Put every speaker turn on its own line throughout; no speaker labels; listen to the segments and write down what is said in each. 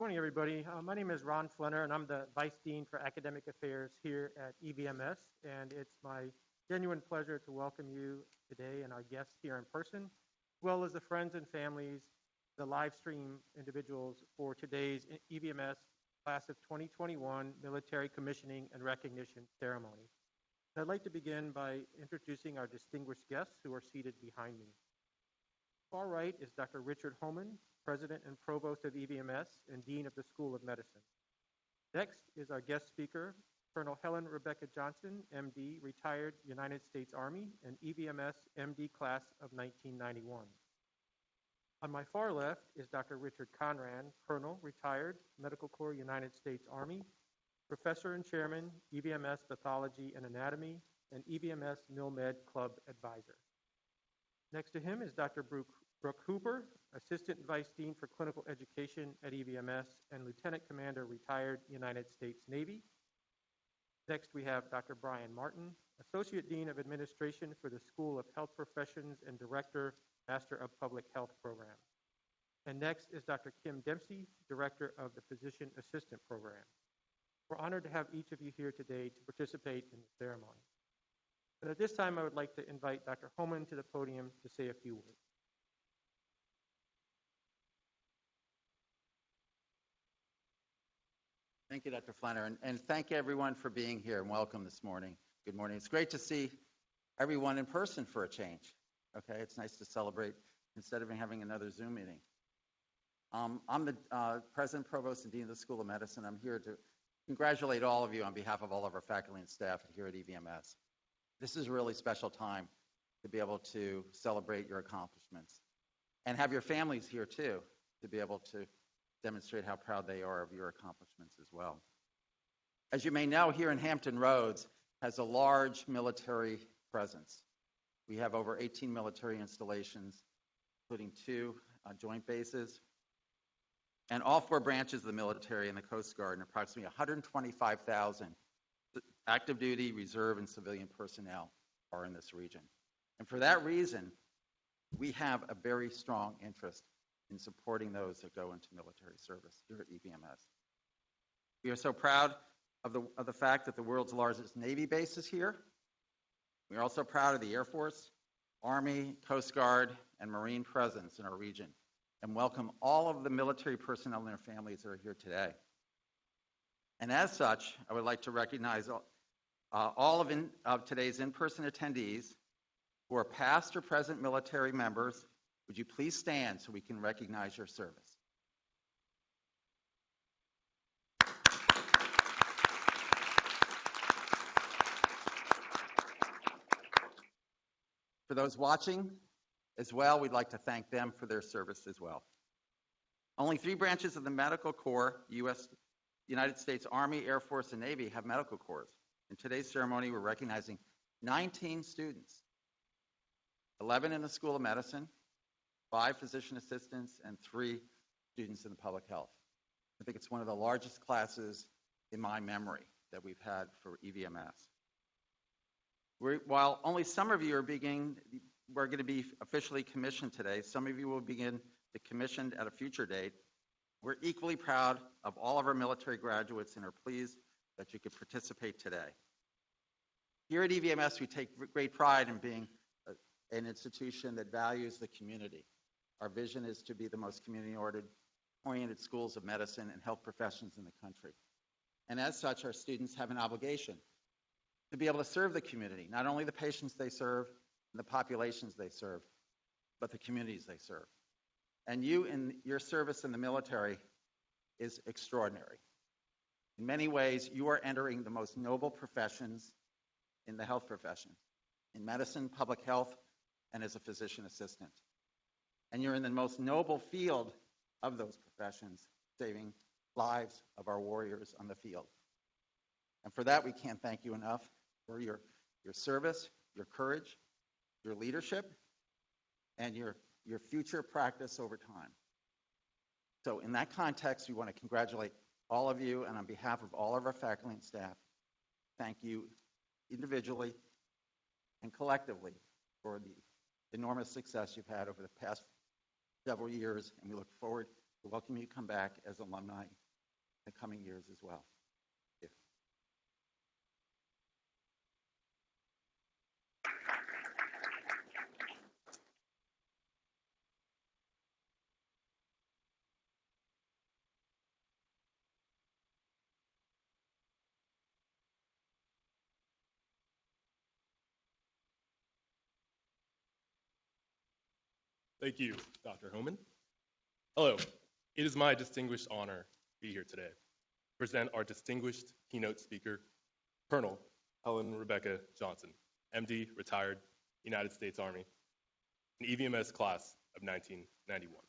Morning, everybody. My name is Ron Flenner, and I'm the Vice Dean for Academic Affairs here at EVMS, and it's my genuine pleasure to welcome you today and our guests here in person, as well as the friends and families, the live stream individuals for today's EVMS Class of 2021 Military Commissioning and Recognition Ceremony. I'd like to begin by introducing our distinguished guests who are seated behind me. Far right is Dr. Richard Homan, President and Provost of EVMS and Dean of the School of Medicine. Next is our guest speaker, Colonel Helen Rebecca Johnson, MD, retired United States Army, and EVMS MD class of 1991. On my far left is Dr. Richard Conran, Colonel, retired Medical Corps United States Army, Professor and Chairman, EVMS Pathology and Anatomy, and EVMS MilMed Club Advisor. Next to him is Dr. Brooke Hooper, Assistant Vice Dean for Clinical Education at EVMS and Lieutenant Commander, retired United States Navy. Next, we have Dr. Brian Martin, Associate Dean of Administration for the School of Health Professions and Director, Master of Public Health Program. And next is Dr. Kim Dempsey, Director of the Physician Assistant Program. We're honored to have each of you here today to participate in the ceremony. But at this time, I would like to invite Dr. Homan to the podium to say a few words.
Thank you, Dr. Flanner, and thank you everyone for being here and welcome this morning. Good morning. It's great to see everyone in person for a change. Okay, it's nice to celebrate instead of having another Zoom meeting. I'm the President, Provost, and Dean of the School of Medicine. I'm here to congratulate all of you on behalf of all of our faculty and staff here at EVMS. This is a really special time to be able to celebrate your accomplishments and have your families here too, to be able to demonstrate how proud they are of your accomplishments as well. As you may know, here in Hampton Roads has a large military presence. We have over 18 military installations, including 2 joint bases, and all 4 branches of the military and the Coast Guard, and approximately 125,000 active duty, reserve, and civilian personnel are in this region. And for that reason, we have a very strong interest in supporting those that go into military service here at EVMS. We are so proud of the fact that the world's largest Navy base is here. We are also proud of the Air Force, Army, Coast Guard, and Marine presence in our region, and welcome all of the military personnel and their families that are here today. And as such, I would like to recognize all of today's in-person attendees who are past or present military members. Would you please stand so we can recognize your service? For those watching as well, we'd like to thank them for their service as well. Only 3 branches of the Medical Corps, United States Army, Air Force, and Navy, have medical corps. In today's ceremony, we're recognizing 19 students, 11 in the School of Medicine, 5 physician assistants, and 3 students in the public health. I think it's one of the largest classes in my memory that we've had for EVMS. While only some of you are going to be officially commissioned today, some of you will begin the commissioned at a future date. We're equally proud of all of our military graduates and are pleased that you could participate today. Here at EVMS, we take great pride in being an institution that values the community. Our vision is to be the most community-oriented schools of medicine and health professions in the country. And as such, our students have an obligation to be able to serve the community, not only the patients they serve and the populations they serve, but the communities they serve. And you, in your service in the military, is extraordinary. In many ways, you are entering the most noble professions in the health profession, in medicine, public health, and as a physician assistant. And you're in the most noble field of those professions, saving lives of our warriors on the field. And for that, we can't thank you enough for your service, your courage, your leadership, and your future practice over time. So in that context, we want to congratulate all of you, and on behalf of all of our faculty and staff, thank you individually and collectively for the enormous success you've had over the past several years, and we look forward We welcome you to come back as alumni in the coming years as well. Thank you.
Thank you, Dr. Homan. Hello, it is my distinguished honor to be here today to present our distinguished keynote speaker, Colonel Helen Rebecca Johnson, MD, retired, United States Army, an EVMS class of 1991.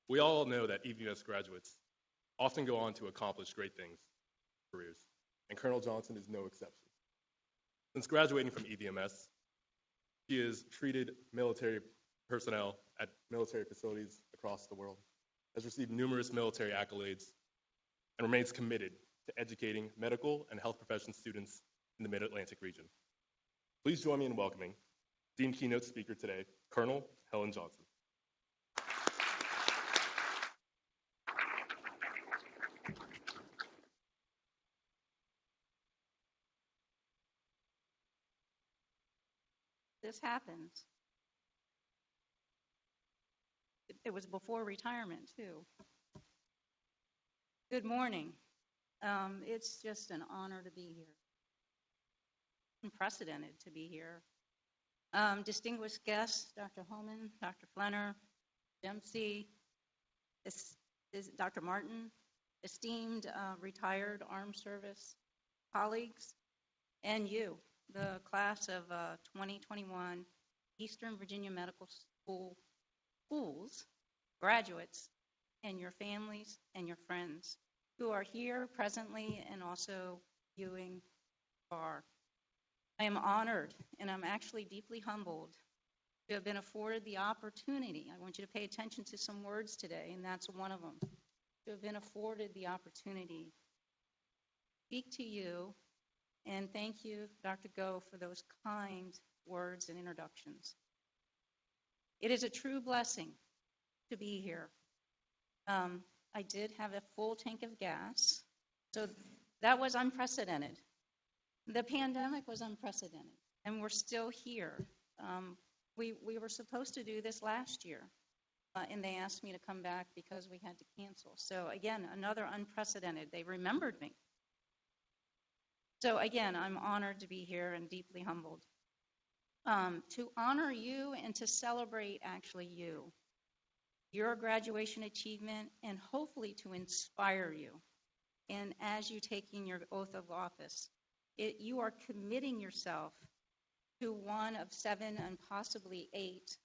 We all know that EVMS graduates often go on to accomplish great things in their careers, and Colonel Johnson is no exception. Since graduating from EVMS, she has treated military personnel at military facilities across the world, has received numerous military accolades, and remains committed to educating medical and health profession students in the Mid-Atlantic region. Please join me in welcoming esteemed keynote speaker today, Colonel Helen Johnson.
This happens. It was before retirement, too. Good morning. It's just an honor to be here. Unprecedented to be here. Distinguished guests, Dr. Homan, Dr. Flenner, Dempsey, Dr. Martin, esteemed retired armed service colleagues, and you, the class of 2021 Eastern Virginia Medical Schools graduates, and your families and your friends who are here presently and also viewing far. I am honored and I'm actually deeply humbled to have been afforded the opportunity. I want you to pay attention to some words today, and that's one of them. To have been afforded the opportunity to speak to you, and thank you, Dr. Go, for those kind words and introductions. It is a true blessing to be here. I did have a full tank of gas, so that was unprecedented. The pandemic was unprecedented, and we're still here. We were supposed to do this last year, and they asked me to come back because we had to cancel. So again, another unprecedented. They remembered me. So again, I'm honored to be here and deeply humbled. To honor you and to celebrate actually you, your graduation achievement, and hopefully to inspire you. And as you taking your oath of office, you are committing yourself to one of 7 and possibly 8,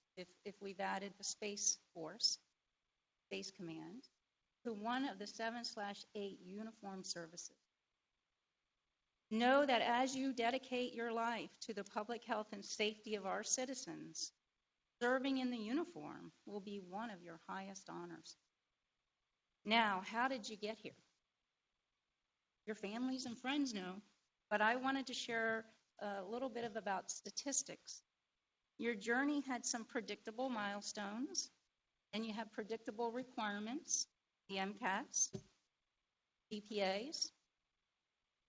if we've added the Space Force, Space Command, to one of the 7/8 uniformed services. Know that as you dedicate your life to the public health and safety of our citizens, serving in the uniform will be one of your highest honors. Now, how did you get here? Your families and friends know, but I wanted to share a little bit about statistics. Your journey had some predictable milestones, and you have predictable requirements, the MCATs, GPAs,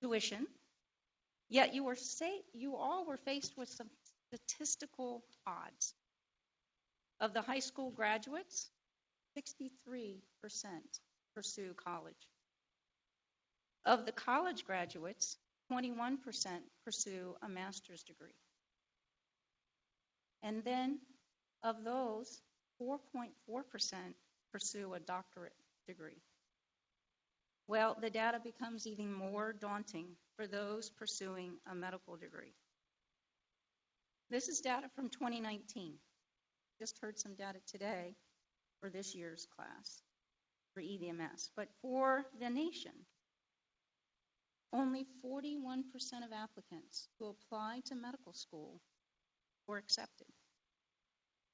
tuition. Yet you all were faced with some statistical odds. Of the high school graduates, 63% pursue college. Of the college graduates, 21% pursue a master's degree. And then of those, 4.4% pursue a doctorate degree. Well, the data becomes even more daunting for those pursuing a medical degree. This is data from 2019. Just heard some data today for this year's class for EVMS. But for the nation, only 41% of applicants who apply to medical school were accepted.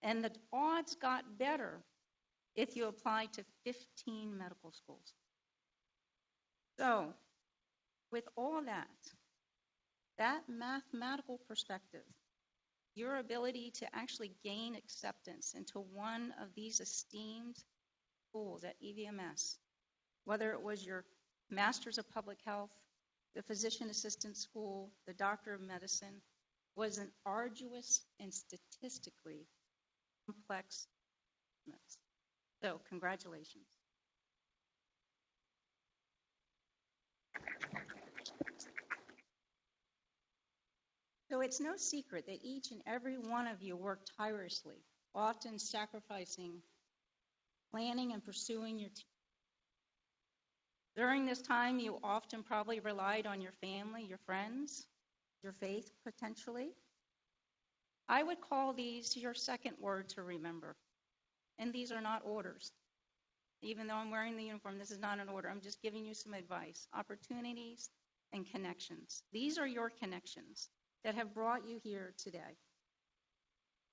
And the odds got better if you applied to 15 medical schools. So, with all that mathematical perspective, your ability to actually gain acceptance into one of these esteemed schools at EVMS, whether it was your Master's of Public Health, the Physician Assistant School, the Doctor of Medicine, was an arduous and statistically complex business. So congratulations. So it's no secret that each and every one of you worked tirelessly, often sacrificing, planning, and pursuing your team. During this time, you often probably relied on your family, your friends, your faith, potentially. I would call these your second word to remember. And these are not orders. Even though I'm wearing the uniform, this is not an order. I'm just giving you some advice. Opportunities and connections. These are your connections that have brought you here today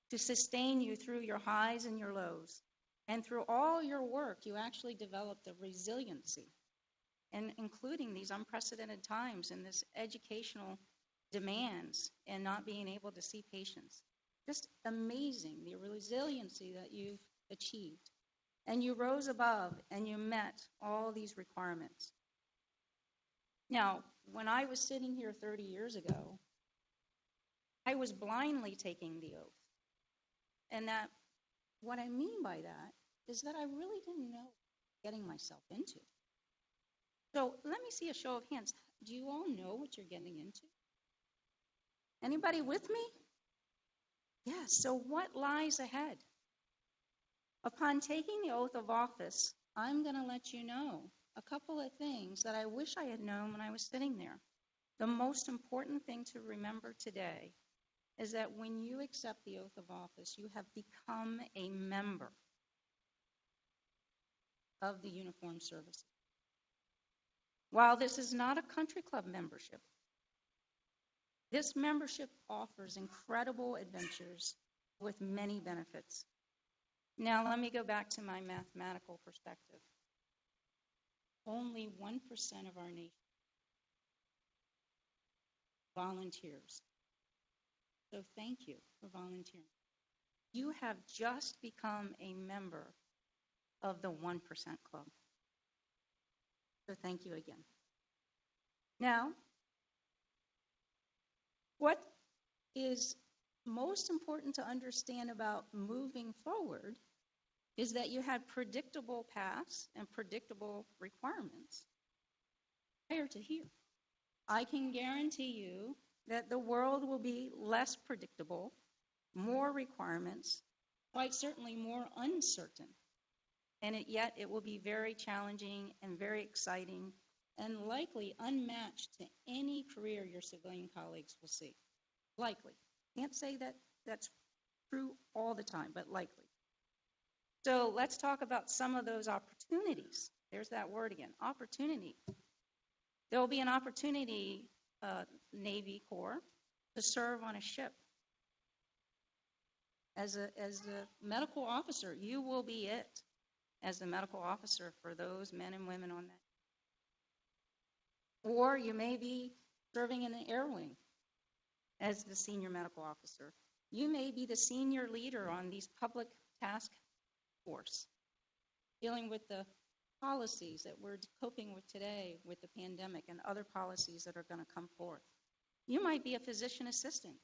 to sustain you through your highs and your lows. And through all your work, you actually developed a resiliency, and including these unprecedented times and this educational demands and not being able to see patients. Just amazing, the resiliency that you've achieved. And you rose above and you met all these requirements. Now, when I was sitting here 30 years ago, I was blindly taking the oath. And that, what I mean by that is that I really didn't know what I was getting myself into. So let me see a show of hands. Do you all know what you're getting into? Anybody with me? Yes, so what lies ahead? Upon taking the oath of office, I'm going to let you know a couple of things that I wish I had known when I was sitting there. The most important thing to remember today is that when you accept the oath of office, you have become a member of the uniformed services. While this is not a country club membership, this membership offers incredible adventures with many benefits. Now, let me go back to my mathematical perspective. Only 1% of our nation volunteers. So thank you for volunteering. You have just become a member of the 1% club. So thank you again. Now, what is most important to understand about moving forward is that you had predictable paths and predictable requirements prior to here. I can guarantee you that the world will be less predictable, more requirements, quite certainly more uncertain. And yet it will be very challenging and very exciting and likely unmatched to any career your civilian colleagues will see. Likely. Can't say that that's true all the time, but likely. So let's talk about some of those opportunities. There's that word again, opportunity. There will be an opportunity, Navy Corps, to serve on a ship. As a medical officer, you will be it as the medical officer for those men and women on that. Or you may be serving in the air wing as the senior medical officer. You may be the senior leader on these public task force, dealing with the policies that we're coping with today with the pandemic and other policies that are going to come forth. You might be a physician assistant.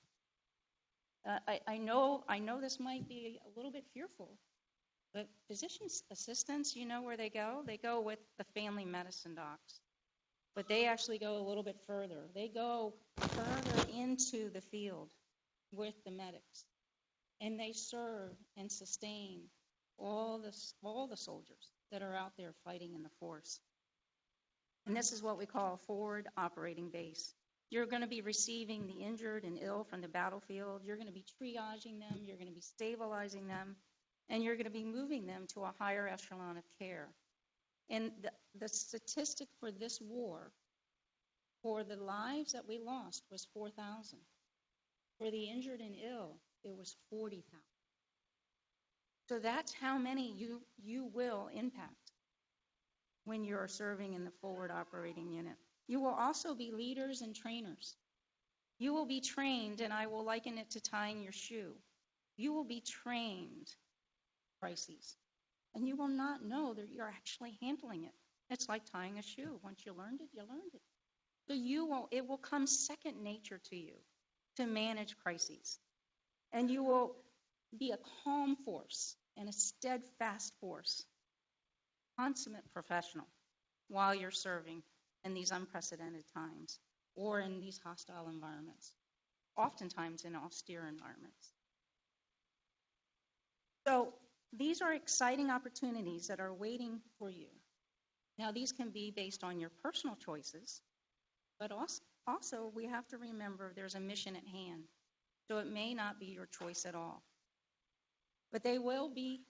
I know this might be a little bit fearful, but physician assistants, you know where they go? They go with the family medicine docs. But they actually go a little bit further. They go further into the field with the medics. And they serve and sustain all the soldiers that are out there fighting in the force. And this is what we call a forward operating base. You're going to be receiving the injured and ill from the battlefield. You're going to be triaging them. You're going to be stabilizing them. And you're going to be moving them to a higher echelon of care. And the statistic for this war, for the lives that we lost, was 4,000. For the injured and ill, it was 40,000. So that's how many you will impact when you're serving in the forward operating unit. You will also be leaders and trainers. You will be trained, and I will liken it to tying your shoe. You will be trained crises. and you will not know that you're actually handling it. It's like tying a shoe. Once you learned it, you learned it. So it will come second nature to you to manage crises. And you will be a calm force and a steadfast force, consummate professional while you're serving in these unprecedented times or in these hostile environments, oftentimes in austere environments. So these are exciting opportunities that are waiting for you. Now, these can be based on your personal choices, but also we have to remember there's a mission at hand. So it may not be your choice at all. But they will be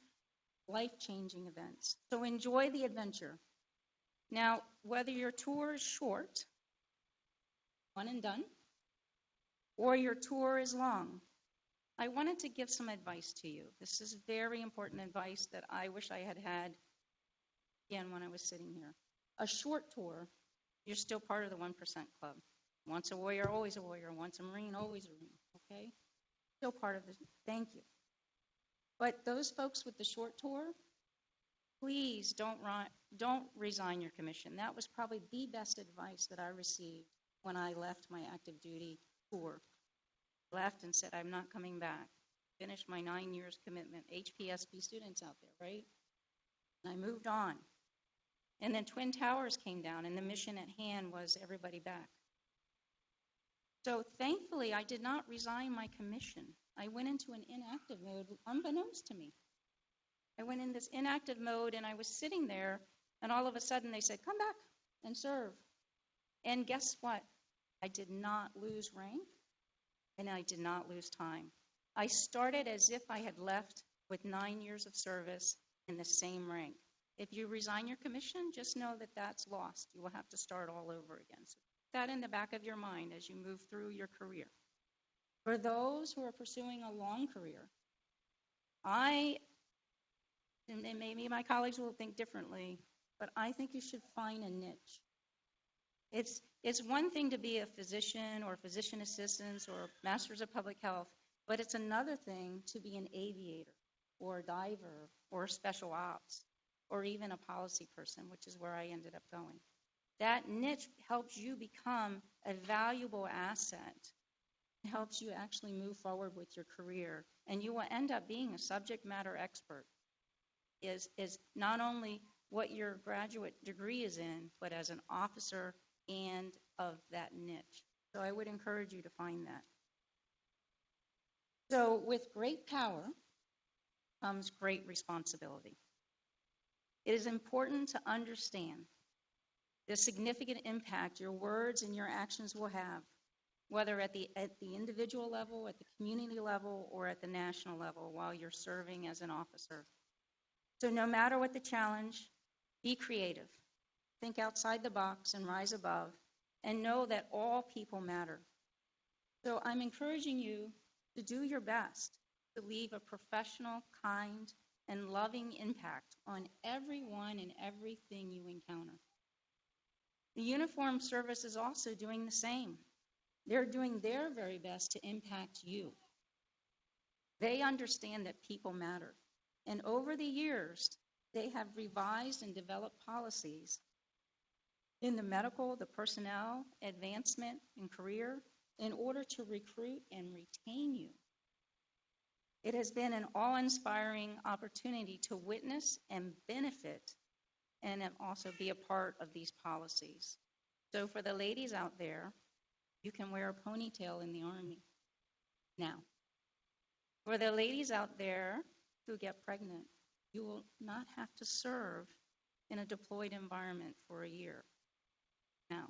life-changing events. So enjoy the adventure. Now, whether your tour is short, one and done, or your tour is long, I wanted to give some advice to you. This is very important advice that I wish I had had, again, when I was sitting here. A short tour, you're still part of the 1% club. Once a warrior, always a warrior. Once a Marine, always a Marine, okay? Still part of this. Thank you. But those folks with the short tour, please don't resign your commission. That was probably the best advice that I received when I left my active duty tour. Left and said, I'm not coming back. Finished my 9 years commitment. HPSP students out there, right? And I moved on. And then Twin Towers came down, and the mission at hand was everybody back. So thankfully, I did not resign my commission. I went into an inactive mode unbeknownst to me. I went in this inactive mode, and I was sitting there, and all of a sudden they said, come back and serve. And guess what? I did not lose rank, and I did not lose time. I started as if I had left with 9 years of service in the same rank. If you resign your commission, just know that that's lost. You will have to start all over again. So keep that in the back of your mind as you move through your career. For those who are pursuing a long career, and maybe my colleagues will think differently, but I think you should find a niche. It's one thing to be a physician or physician assistant or master's of public health, but it's another thing to be an aviator or a diver or special ops or even a policy person, which is where I ended up going. That niche helps you become a valuable asset. It helps you actually move forward with your career, and you will end up being a subject matter expert. Is not only what your graduate degree is in, but as an officer and of that niche. So I would encourage you to find that. So with great power comes great responsibility. It is important to understand the significant impact your words and your actions will have, whether at the individual level, at the community level, or at the national level while you're serving as an officer. So no matter what the challenge, be creative. Think outside the box and rise above, and know that all people matter. So I'm encouraging you to do your best to leave a professional, kind, and loving impact on everyone and everything you encounter. The uniformed service is also doing the same. They're doing their very best to impact you. They understand that people matter. And over the years, they have revised and developed policies in the medical, the personnel, advancement, and career in order to recruit and retain you. It has been an awe-inspiring opportunity to witness and benefit and also be a part of these policies. So for the ladies out there, you can wear a ponytail in the Army now. For the ladies out there who get pregnant, you will not have to serve in a deployed environment for a year now.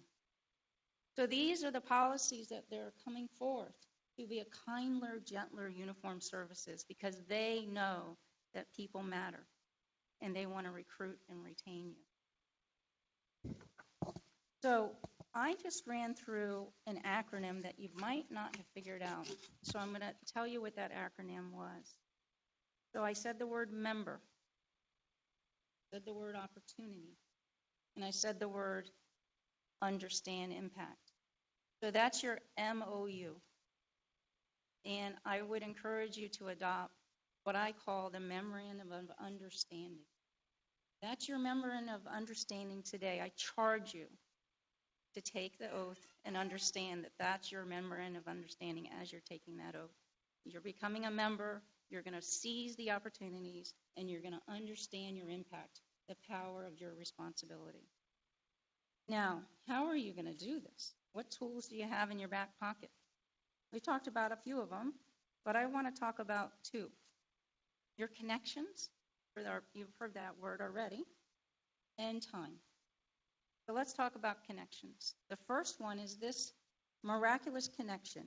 So these are the policies that they're coming forth to be a kinder, gentler uniformed services because they know that people matter and they want to recruit and retain you. So I just ran through an acronym that you might not have figured out. So I'm going to tell you what that acronym was. So I said the word member, said the word opportunity, and I said the word understand impact. So that's your MOU. And I would encourage you to adopt what I call the Memorandum of Understanding. That's your memorandum of understanding today. I charge you to take the oath and understand that that's your memorandum of understanding as you're taking that oath. You're becoming a member, you're going to seize the opportunities, and you're going to understand your impact, the power of your responsibility. Now, how are you going to do this? What tools do you have in your back pocket? We talked about a few of them, but I want to talk about two. Your connections, you've heard that word already, and time. So let's talk about connections. The first one is this miraculous connection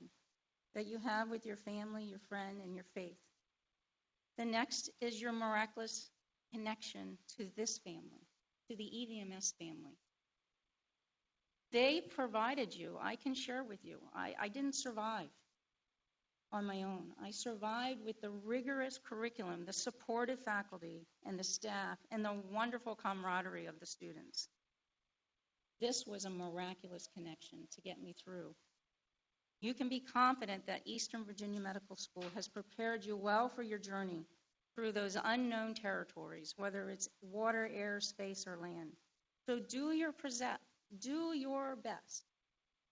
that you have with your family, your friend, and your faith. The next is your miraculous connection to this family, to the EVMS family. They provided you. I can share with you. I didn't survive on my own. I survived with the rigorous curriculum, the supportive faculty and the staff, and the wonderful camaraderie of the students. This was a miraculous connection to get me through. You can be confident that Eastern Virginia Medical School has prepared you well for your journey through those unknown territories, whether it's water, air, space, or land. So do your best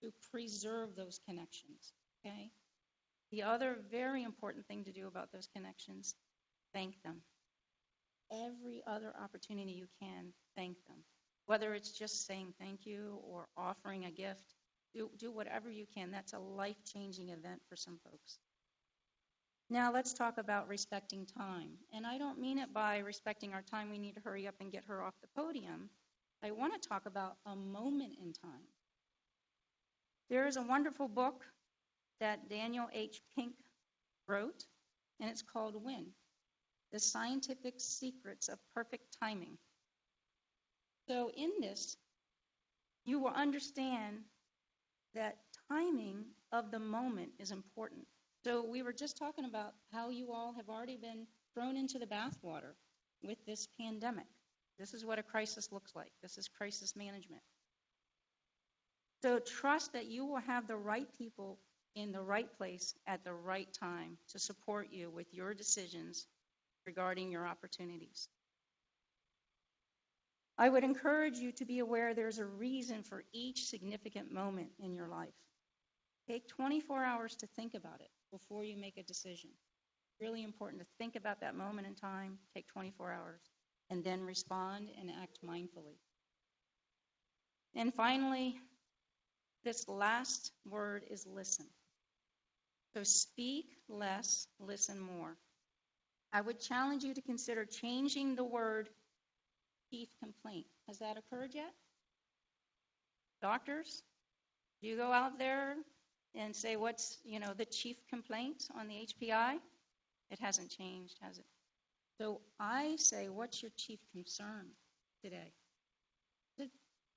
to preserve those connections, okay? The other very important thing to do about those connections, thank them. Every other opportunity you can, thank them. Whether it's just saying thank you or offering a gift, do whatever you can. That's a life-changing event for some folks. Now let's talk about respecting time. And I don't mean it by respecting our time, we need to hurry up and get her off the podium. I want to talk about a moment in time. There is a wonderful book that Daniel H. Pink wrote, and it's called When: The Scientific Secrets of Perfect Timing. So in this, you will understand that timing of the moment is important. So we were just talking about how you all have already been thrown into the bathwater with this pandemic. This is what a crisis looks like. This is crisis management. So trust that you will have the right people in the right place at the right time to support you with your decisions regarding your opportunities. I would encourage you to be aware there's a reason for each significant moment in your life. Take 24 hours to think about it before you make a decision. Really important to think about that moment in time, take 24 hours, and then respond and act mindfully. And finally, this last word is listen. So speak less, listen more. I would challenge you to consider changing the word chief complaint. Has that occurred yet? Doctors, do you go out there and say what's, the chief complaint on the HPI? It hasn't changed, has it? So I say, what's your chief concern today?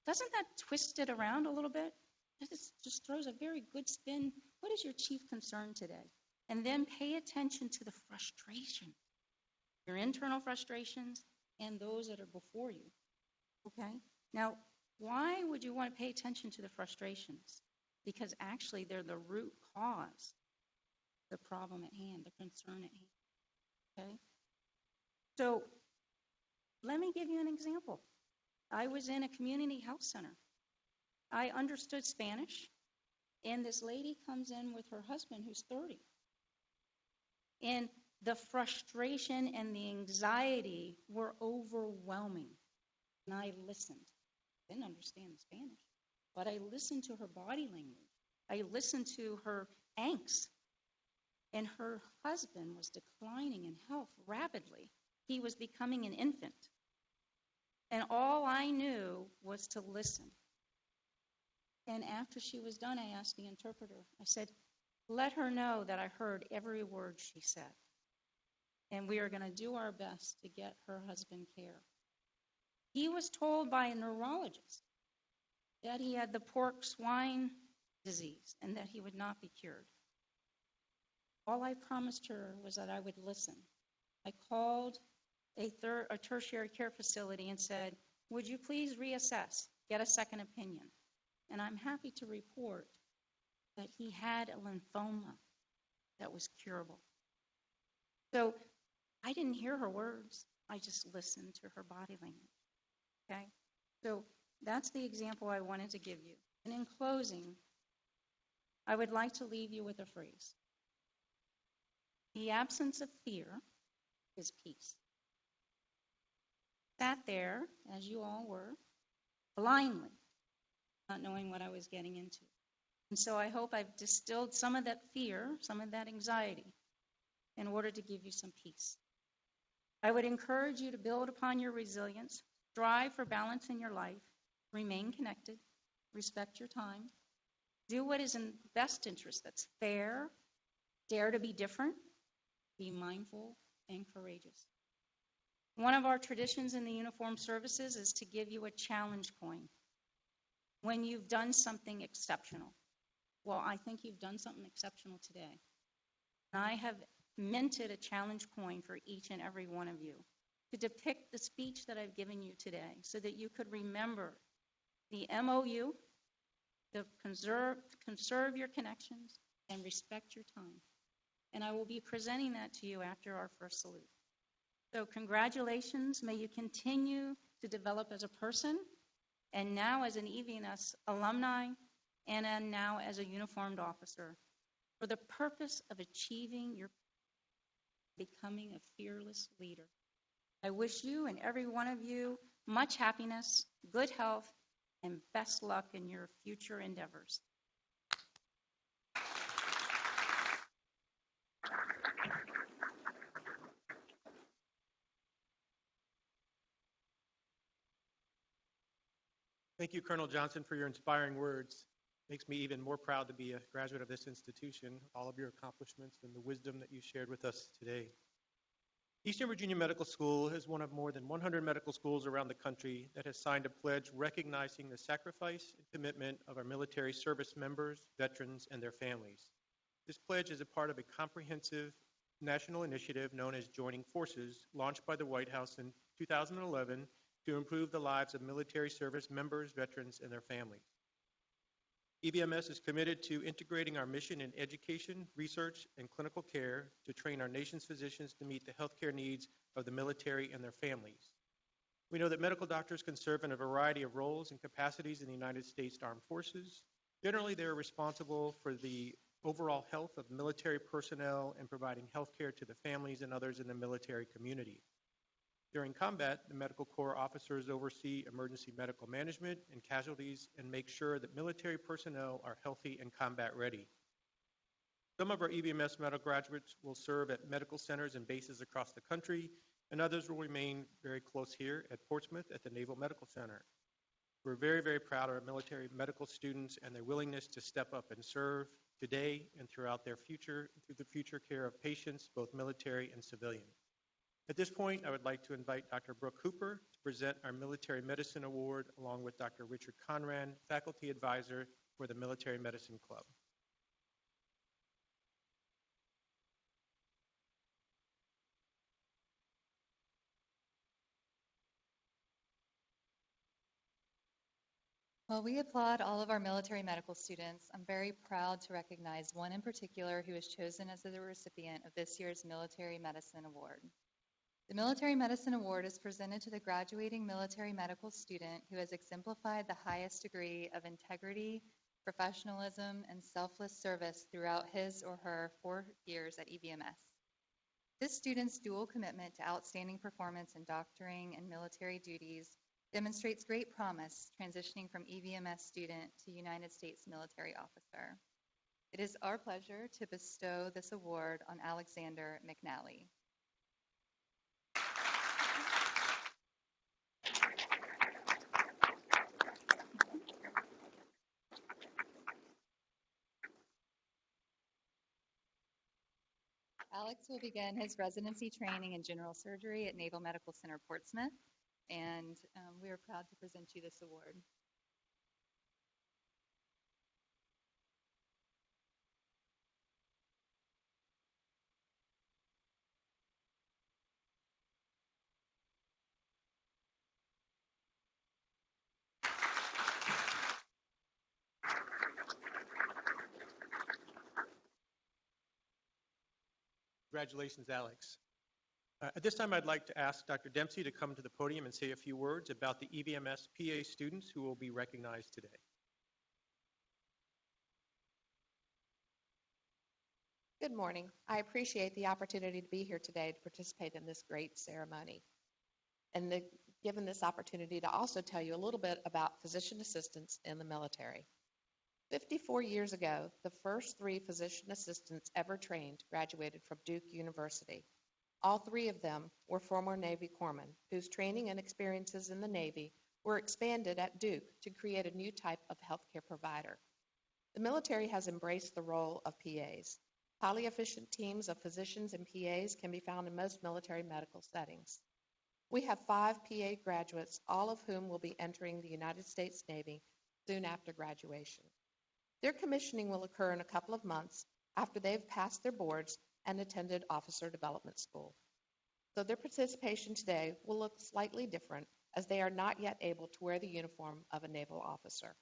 Doesn't that twist it around a little bit? It just throws a very good spin. What is your chief concern today? And then pay attention to the frustration, your internal frustrations and those that are before you, okay? Now, why would you want to pay attention to the frustrations? Because actually they're the root cause, the problem at hand, the concern at hand, okay? So let me give you an example. I was in a community health center. I understood Spanish, and this lady comes in with her husband who's 30. And the frustration and the anxiety were overwhelming. And I listened. I didn't understand the Spanish, but I listened to her body language. I listened to her angst. And her husband was declining in health rapidly. He was becoming an infant. And all I knew was to listen. And after she was done, I asked the interpreter, I said, let her know that I heard every word she said. And we are going to do our best to get her husband care. He was told by a neurologist that he had the pork swine disease and that he would not be cured. All I promised her was that I would listen. I called a tertiary care facility and said, would you please reassess, get a second opinion? And I'm happy to report that he had a lymphoma that was curable. So I didn't hear her words. I just listened to her body language. Okay? So that's the example I wanted to give you. And in closing, I would like to leave you with a phrase. The absence of fear is peace. Sat there, as you all were, blindly, not knowing what I was getting into. And so I hope I've distilled some of that fear, some of that anxiety, in order to give you some peace. I would encourage you to build upon your resilience, strive for balance in your life, remain connected, respect your time, do what is in best interest, that's fair, dare to be different, be mindful and courageous. One of our traditions in the uniformed services is to give you a challenge coin when you've done something exceptional. Well, I think you've done something exceptional today. And I have minted a challenge coin for each and every one of you to depict the speech that I've given you today so that you could remember the MOU, to conserve your connections, and respect your time. And I will be presenting that to you after our first salute. So congratulations. May you continue to develop as a person, and now as an EVMS alumni, and now as a uniformed officer, for the purpose of achieving your becoming a fearless leader. I wish you and every one of you much happiness, good health, and best luck in your future endeavors.
Thank you, Colonel Johnson, for your inspiring words. Makes me even more proud to be a graduate of this institution, all of your accomplishments and the wisdom that you shared with us today. Eastern Virginia Medical School is one of more than 100 medical schools around the country that has signed a pledge recognizing the sacrifice and commitment of our military service members, veterans, and their families. This pledge is a part of a comprehensive national initiative known as Joining Forces, launched by the White House in 2011 to improve the lives of military service members, veterans, and their families. EVMS is committed to integrating our mission in education, research, and clinical care to train our nation's physicians to meet the healthcare needs of the military and their families. We know that medical doctors can serve in a variety of roles and capacities in the United States Armed Forces. Generally, they are responsible for the overall health of military personnel and providing healthcare to the families and others in the military community. During combat, the Medical Corps officers oversee emergency medical management and casualties and make sure that military personnel are healthy and combat ready. Some of our EVMS medical graduates will serve at medical centers and bases across the country, and others will remain very close here at Portsmouth at the Naval Medical Center. We're very, very proud of our military medical students and their willingness to step up and serve today and throughout their future, through the future care of patients, both military and civilian. At this point, I would like to invite Dr. Brooke Hooper to present our Military Medicine Award, along with Dr. Richard Conran, Faculty Advisor for the Military Medicine Club.
Well, we applaud all of our military medical students. I'm very proud to recognize one in particular who was chosen as the recipient of this year's Military Medicine Award. The Military Medicine Award is presented to the graduating military medical student who has exemplified the highest degree of integrity, professionalism, and selfless service throughout his or her 4 years at EVMS. This student's dual commitment to outstanding performance in doctoring and military duties demonstrates great promise transitioning from EVMS student to United States military officer. It is our pleasure to bestow this award on Alexander McNally. Alex will begin his residency training in general surgery at Naval Medical Center Portsmouth, and we are proud to present you this award.
Congratulations, Alex. At this time, I'd like to ask Dr. Dempsey to come to the podium and say a few words about the EVMS PA students who will be recognized today.
Good morning. I appreciate the opportunity to be here today to participate in this great ceremony and given this opportunity to also tell you a little bit about physician assistants in the military. 54 years ago, the first 3 physician assistants ever trained graduated from Duke University. All 3 of them were former Navy corpsmen whose training and experiences in the Navy were expanded at Duke to create a new type of healthcare provider. The military has embraced the role of PAs. Highly efficient teams of physicians and PAs can be found in most military medical settings. We have 5 PA graduates, all of whom will be entering the United States Navy soon after graduation. Their commissioning will occur in a couple of months after they've passed their boards and attended officer development school. So their participation today will look slightly different as they are not yet able to wear the uniform of a naval officer.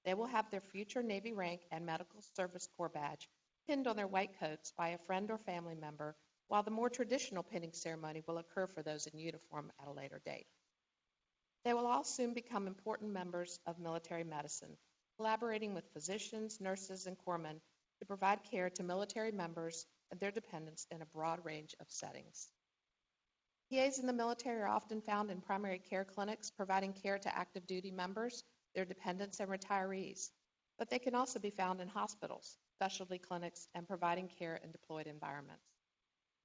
They will have their future Navy rank and Medical Service Corps badge pinned on their white coats by a friend or family member, while the more traditional pinning ceremony will occur for those in uniform at a later date. They will all soon become important members of military medicine, collaborating with physicians, nurses, and corpsmen to provide care to military members and their dependents in a broad range of settings. PAs in the military are often found in primary care clinics, providing care to active duty members, their dependents, and retirees. But they can also be found in hospitals, specialty clinics, and providing care in deployed environments.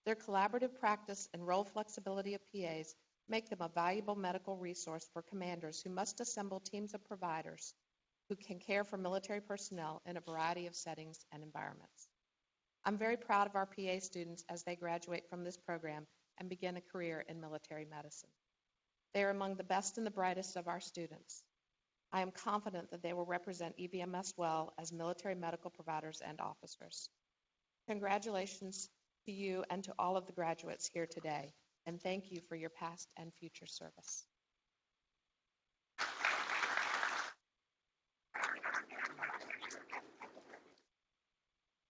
Their collaborative practice and role flexibility of PAs make them a valuable medical resource for commanders who must assemble teams of providers who can care for military personnel in a variety of settings and environments. I'm very proud of our PA students as they graduate from this program and begin a career in military medicine. They are among the best and the brightest of our students. I am confident that they will represent EVMS well as military medical providers and officers. Congratulations to you and to all of the graduates here today, and thank you for your past and future service.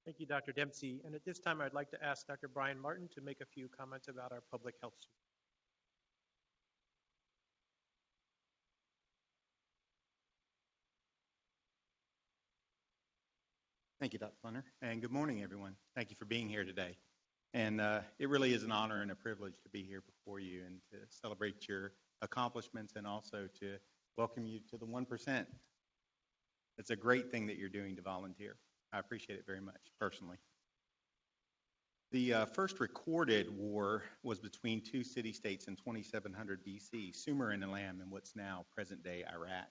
Thank you, Dr. Dempsey. And at this time, I'd like to ask Dr. Brian Martin to make a few comments about our public health students.
Thank you, Dr. Flinner, and good morning, everyone. Thank you for being here today. And it really is an honor and a privilege to be here before you and to celebrate your accomplishments and also to welcome you to the 1%. It's a great thing that you're doing to volunteer. I appreciate it very much, personally. The first recorded war was between 2 city-states in 2700 BC, Sumer and Elam in what's now present-day Iraq.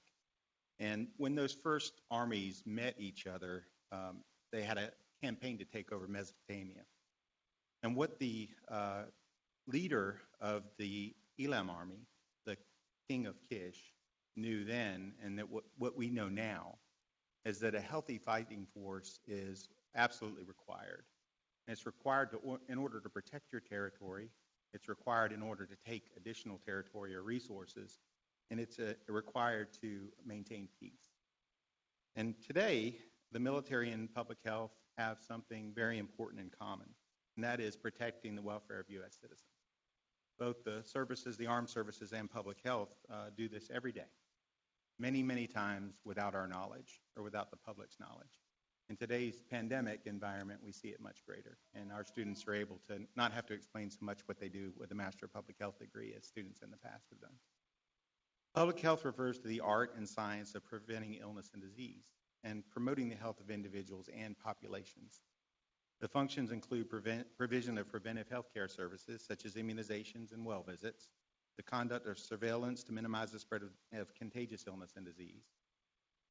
And when those first armies met each other, they had a campaign to take over Mesopotamia. And what the leader of the Elam army, the king of Kish, knew then, and that what we know now, is that a healthy fighting force is absolutely required. And it's required in order to protect your territory. It's required in order to take additional territory or resources. And it's required to maintain peace. And today, the military and public health have something very important in common, and that is protecting the welfare of U.S. citizens. Both the services, the armed services, and public health do this every day, many, many times without our knowledge or without the public's knowledge. In today's pandemic environment, we see it much greater, and our students are able to not have to explain so much what they do with a Master of Public Health degree as students in the past have done. Public health refers to the art and science of preventing illness and disease and promoting the health of individuals and populations. The functions include provision of preventive health care services such as immunizations and well visits, the conduct of surveillance to minimize the spread of contagious illness and disease,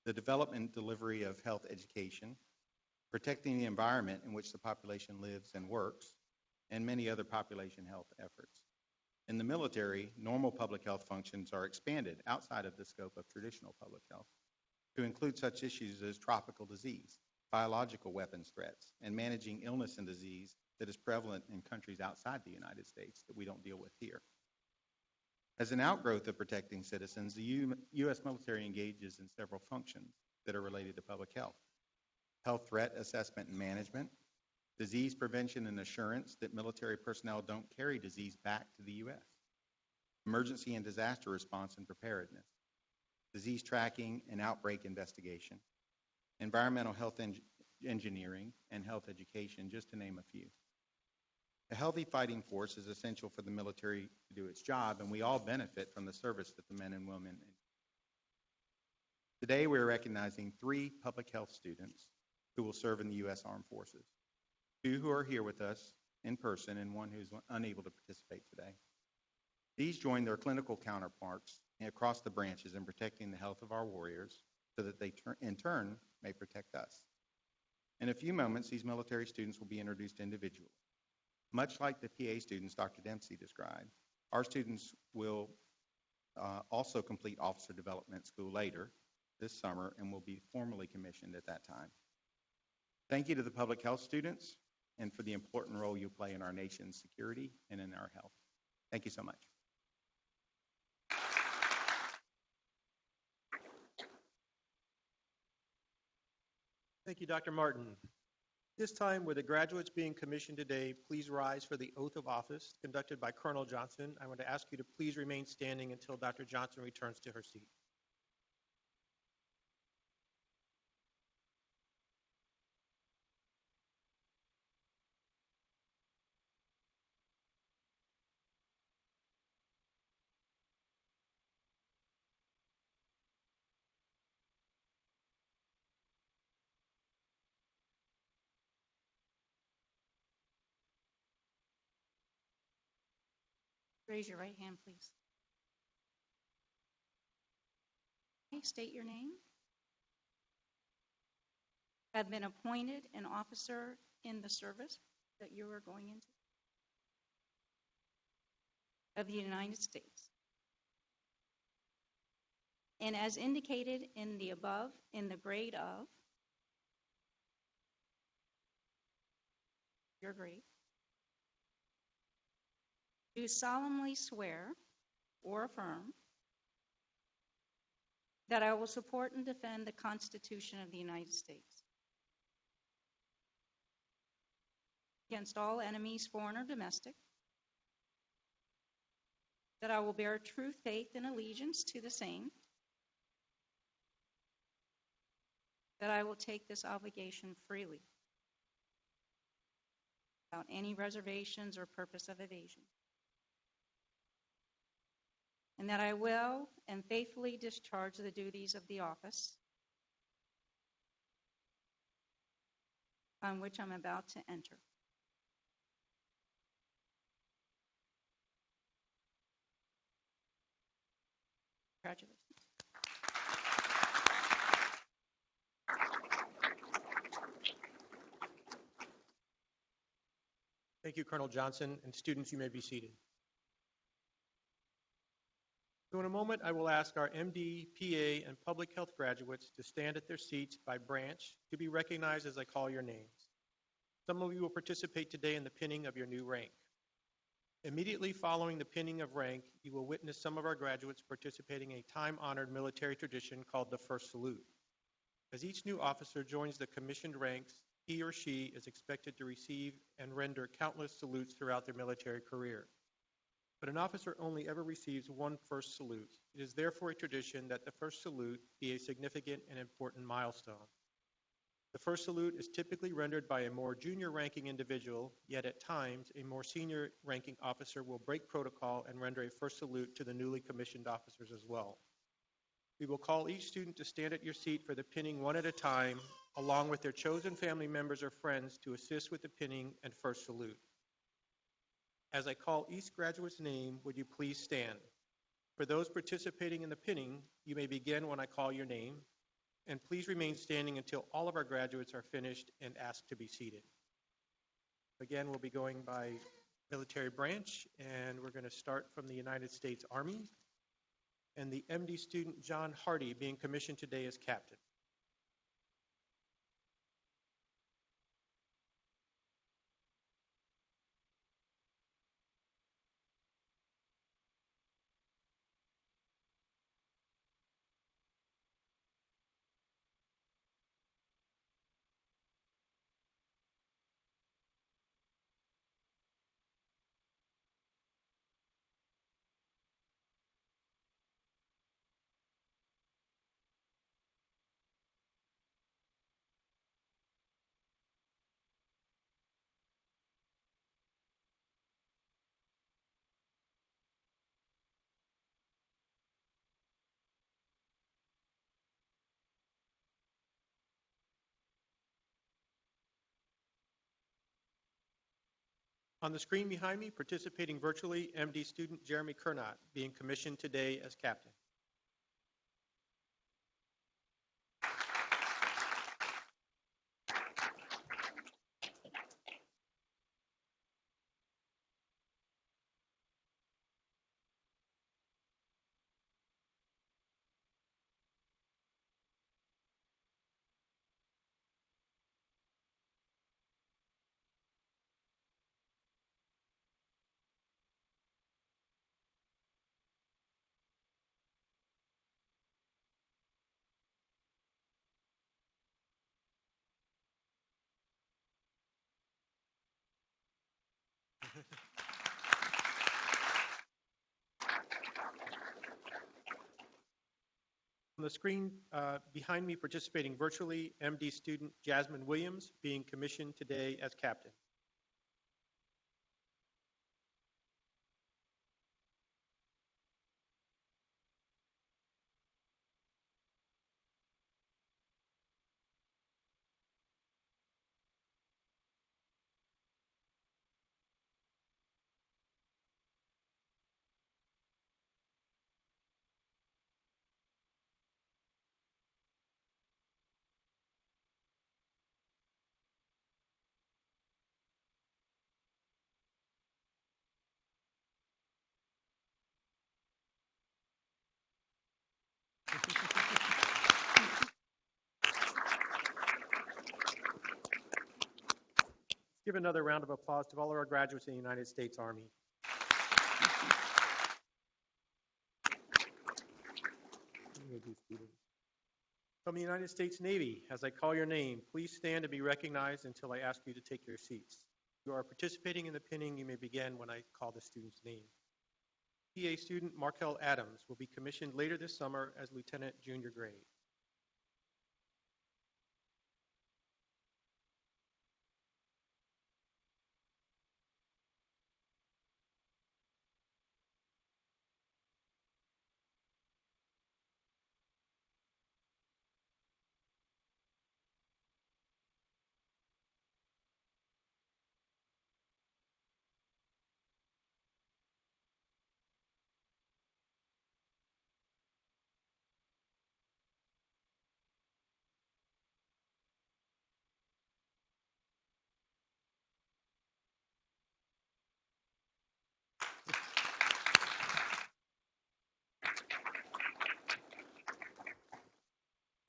the development and delivery of health education, protecting the environment in which the population lives and works, and many other population health efforts. In the military, normal public health functions are expanded outside of the scope of traditional public health to include such issues as tropical disease, biological weapons threats, and managing illness and disease that is prevalent in countries outside the United States that we don't deal with here. As an outgrowth of protecting citizens, the U.S. military engages in several functions that are related to public health. Health threat assessment and management, disease prevention and assurance that military personnel don't carry disease back to the U.S., emergency and disaster response and preparedness, disease tracking and outbreak investigation, environmental health engineering, and health education, just to name a few. A healthy fighting force is essential for the military to do its job, and we all benefit from the service that the men and women. Today, we are recognizing 3 public health students who will serve in the U.S. Armed Forces, 2 who are here with us in person and 1 who's unable to participate today. These join their clinical counterparts across the branches in protecting the health of our warriors so that they, in turn, may protect us. In a few moments, these military students will be introduced individually. Much like the PA students Dr. Dempsey described, our students will also complete officer development school later this summer and will be formally commissioned at that time. Thank you to the public health students and for the important role you play in our nation's security and in our health. Thank you so much.
Thank you, Dr. Martin. This time, with the graduates being commissioned today, please rise for the oath of office conducted by Colonel Johnson. I want to ask you to please remain standing until Dr. Johnson returns to her seat.
Raise your right hand, please. Okay, state your name. Have been appointed an officer in the service that you are going into of the United States. And as indicated in the above, in the grade of your grade, do solemnly swear or affirm that I will support and defend the Constitution of the United States against all enemies, foreign or domestic, that I will bear true faith and allegiance to the same, that I will take this obligation freely without any reservations or purpose of evasion, and that I will and faithfully discharge the duties of the office on which I'm about to enter. Congratulations.
Thank you, Colonel Johnson, and students, you may be seated. So in a moment, I will ask our MD, PA, and public health graduates to stand at their seats by branch to be recognized as I call your names. Some of you will participate today in the pinning of your new rank. Immediately following the pinning of rank, you will witness some of our graduates participating in a time-honored military tradition called the First Salute. As each new officer joins the commissioned ranks, he or she is expected to receive and render countless salutes throughout their military career. But an officer only ever receives one first salute. It is therefore a tradition that the first salute be a significant and important milestone. The first salute is typically rendered by a more junior ranking individual, yet at times a more senior ranking officer will break protocol and render a first salute to the newly commissioned officers as well. We will call each student to stand at your seat for the pinning one at a time, along with their chosen family members or friends to assist with the pinning and first salute. As I call each graduate's name, would you please stand? For those participating in the pinning, you may begin when I call your name, and please remain standing until all of our graduates are finished and asked to be seated. Again, we'll be going by military branch, and we're going to start from the United States Army, and the MD student John Hardy being commissioned today as captain. On the screen behind me, participating virtually, MD student Jeremy Kernot, being commissioned today as captain. On the screen behind me, participating virtually, MD student Jasmine Williams, being commissioned today as captain. Give another round of applause to all of our graduates in the United States Army. From the United States Navy, as I call your name, please stand and be recognized until I ask you to take your seats. If you are participating in the pinning, you may begin when I call the student's name. PA student Markel Adams will be commissioned later this summer as lieutenant junior grade.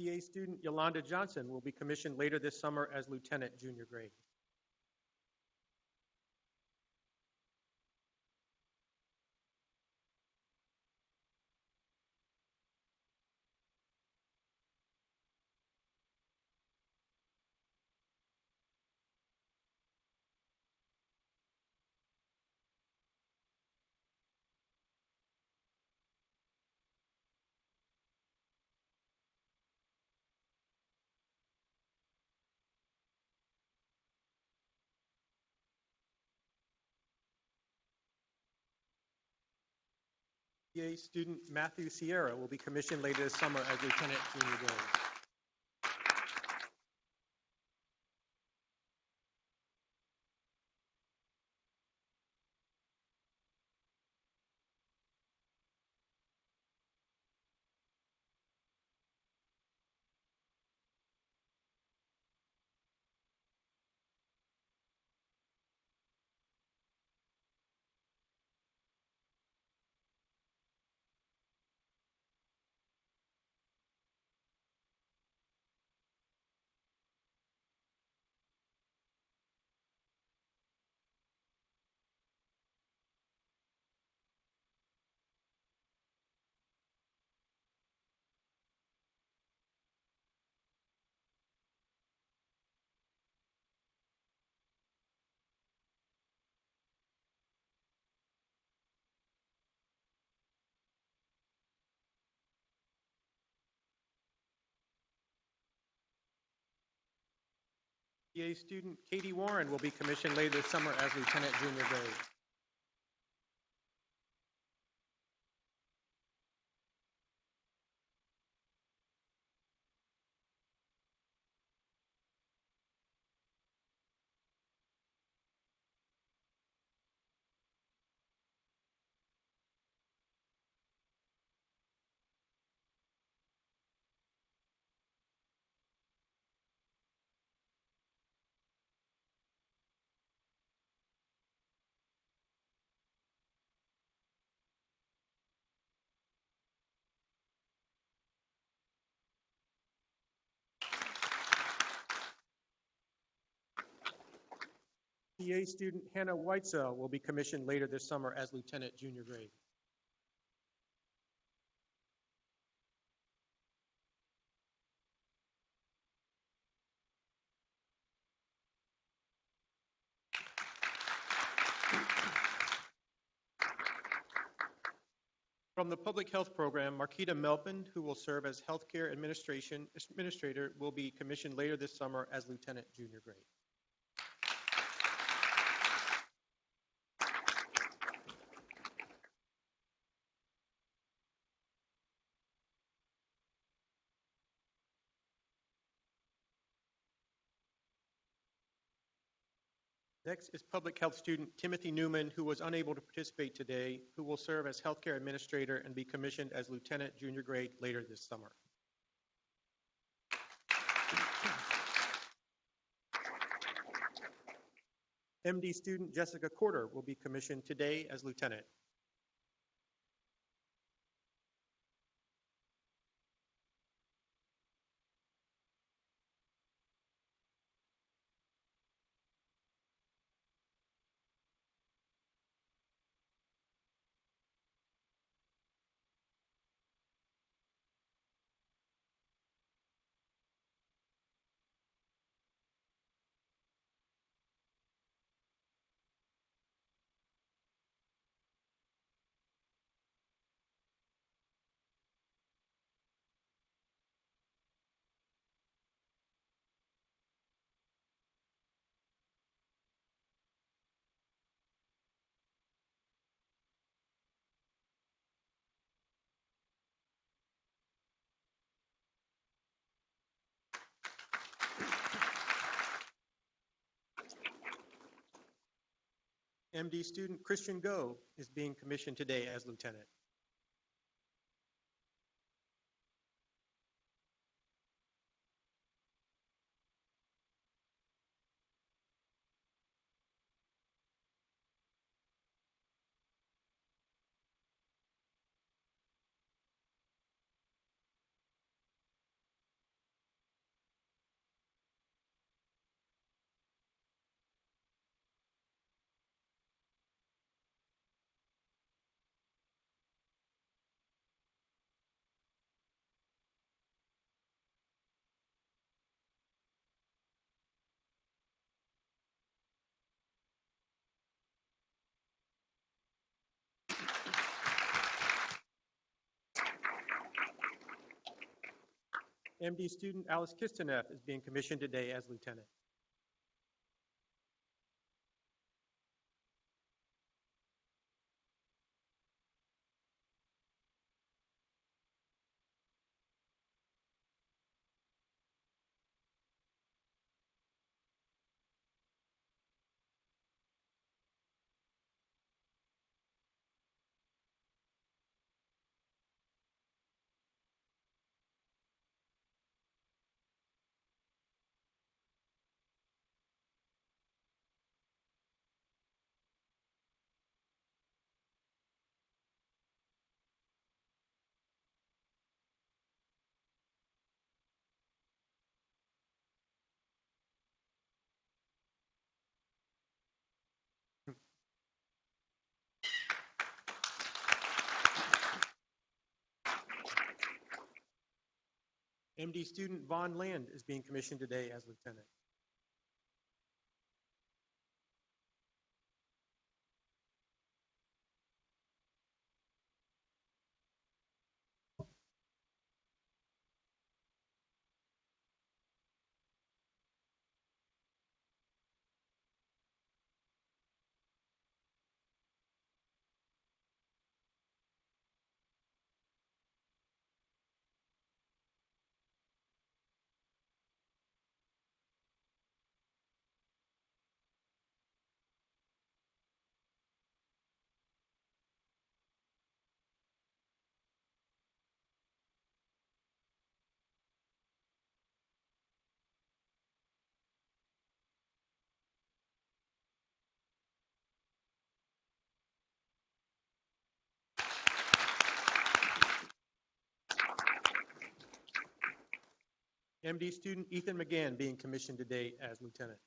PA student Yolanda Johnson will be commissioned later this summer as lieutenant junior grade. PA student Matthew Sierra will be commissioned later this summer as lieutenant junior grade. PA student Katie Warren will be commissioned later this summer as lieutenant junior grade. PA student Hannah Whitesell will be commissioned later this summer as lieutenant junior grade. From the Public Health Program, Marquita Melpin, who will serve as Healthcare Administrator, will be commissioned later this summer as lieutenant junior grade. Next is Public Health student Timothy Newman, who was unable to participate today, who will serve as Healthcare Administrator and be commissioned as lieutenant junior grade later this summer. MD student Jessica Corder will be commissioned today as lieutenant. MD student Christian Go is being commissioned today as lieutenant. MD student Alice Kisteneff is being commissioned today as lieutenant. MD student Vaughn Land is being commissioned today as lieutenant. MD student Ethan McGann being commissioned today as lieutenant.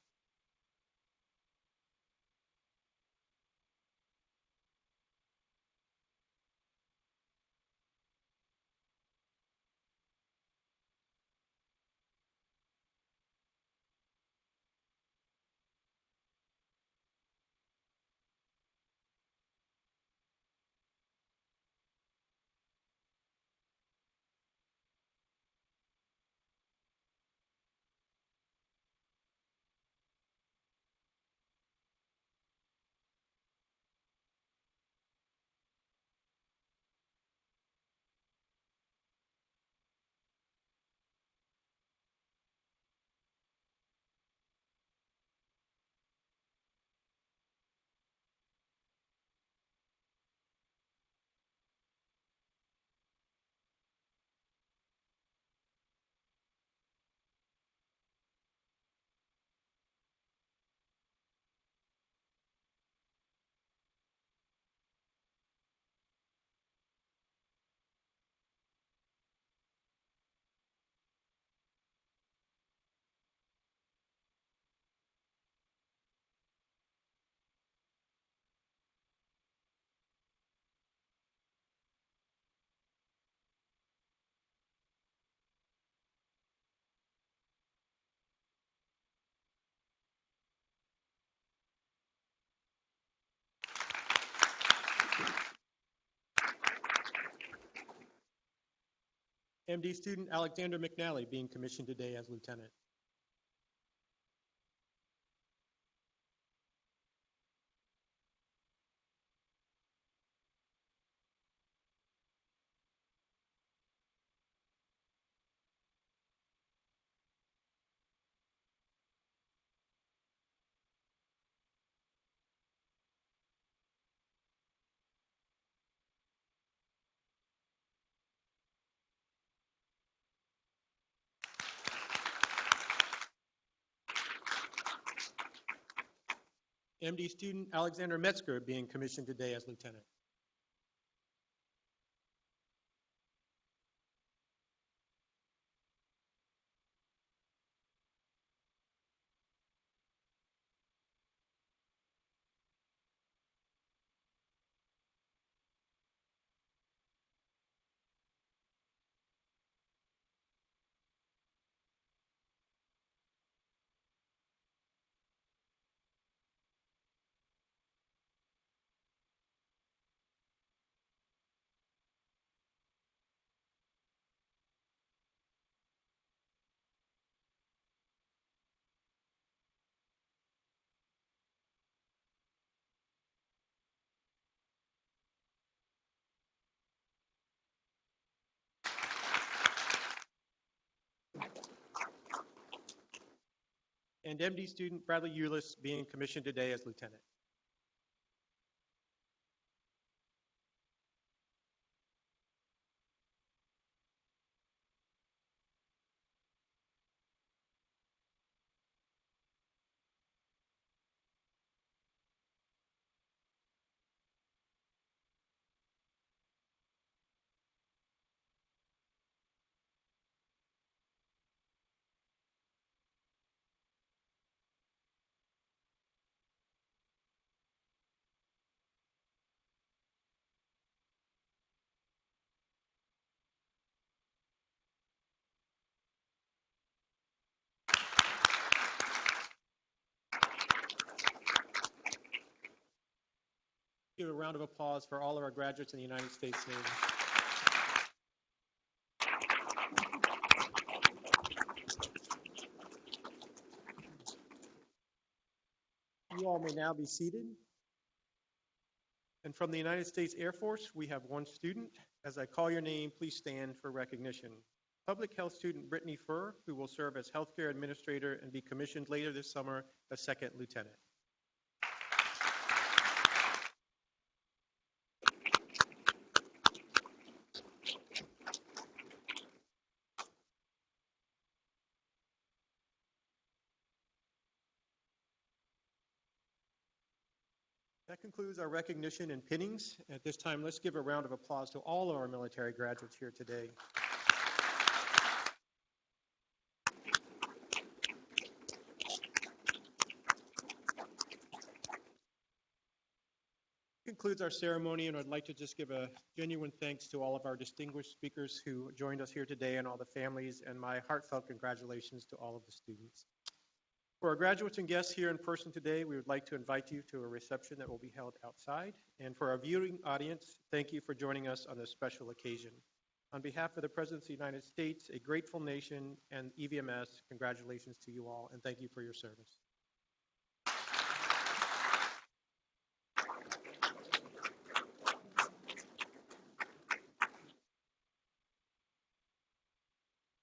MD student Alexander McNally being commissioned today as lieutenant. MD student Alexander Metzger being commissioned today as lieutenant. And MD student Bradley Eulis being commissioned today as lieutenant. Give a round of applause for all of our graduates in the United States Navy. You all may now be seated. And from the United States Air Force, we have one student. As I call your name, please stand for recognition. Public health student Brittany Furr, who will serve as healthcare administrator and be commissioned later this summer as second lieutenant. That concludes our recognition and pinnings. At this time, let's give a round of applause to all of our military graduates here today. Concludes our ceremony, and I'd like to just give a genuine thanks to all of our distinguished speakers who joined us here today and all the families, and my heartfelt congratulations to all of the students. For our graduates and guests here in person today, we would like to invite you to a reception that will be held outside. And for our viewing audience, thank you for joining us on this special occasion. On behalf of the President of the United States, a grateful nation, and EVMS, congratulations to you all, and thank you for your service.